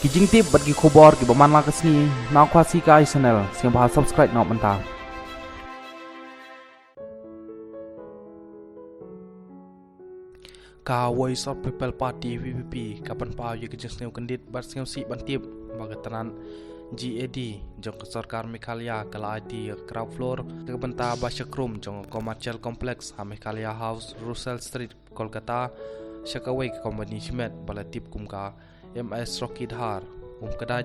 Kijing tip bagi kubor ki baman la kesni nak kuasi kai channel siang bahas subscribe nak mentah. Ka Voice of People Party VPP kapan pau ye kijing sneu kendit bar siang si bantip bagatanan GAD jong sarkar Meghalaya kala ID crowd floor ke benta Basyakrum jong commercial complex ha Meghalaya House Russell Street Kolkata Shakaway company Schmidt balatip kumka MS Rocky Dhar kedai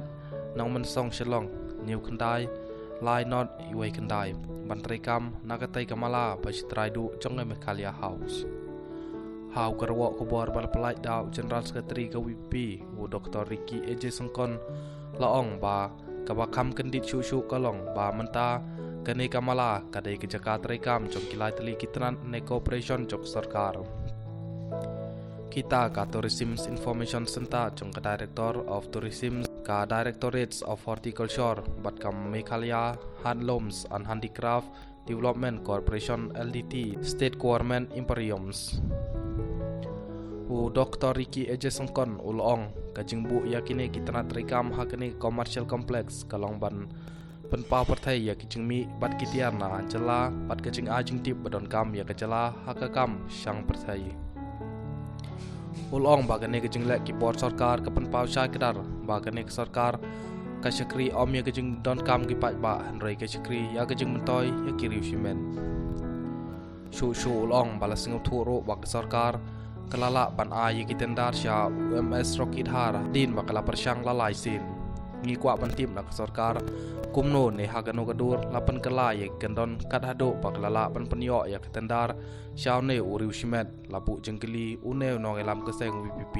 nang mensong shalong new kendai lai not iway kendai bantrai kam nagatai kamala bajitrai du jong Meghalaya House hau kerwok kubor balapalai dau General Secretary ke WP Dr. Ricky AJ Sengkon laong ba kabakam kendit shu kalong ba menta kene kamala kadai ke Jakarta rekam jong kilai teli kitran ne cooperation jok sarkar kita ka Tourism Information Center jong ke Director of Tourism ka Directorates of Horticulture bat kam Meghalaya Handlooms and Handicraft Development Corporation LDT State Government Imperiums Dr. Ricky AJ Sengkon ulong kajingbu yakini kitna trikam hakini commercial complex kalong ban penpa perthai ya kijingmi bat kitiarna jela bat kajing ajing tip badon kam ya kajela hakakam syang perthai ulong bagane kajing lek keyboard sarkar ke penpa syai kedar bagane sarkar ka syakri om ya kajing don kam ki pat ba hanrei ka syakri ya kajing mentoy ya kiriu simen shu ulong balas ngau thuro bak sarkar kelala ban ayi kitendar sya UMS Rocky Dhar din bakala persyang lalai sin ngi kwa bantim nak sarkar kumno ne hagano gadur lapan kelai gendon kadhado baklala ban penyo ya kitendar sya ne uriu simet labu jengkeli une no ngelam keseng WPP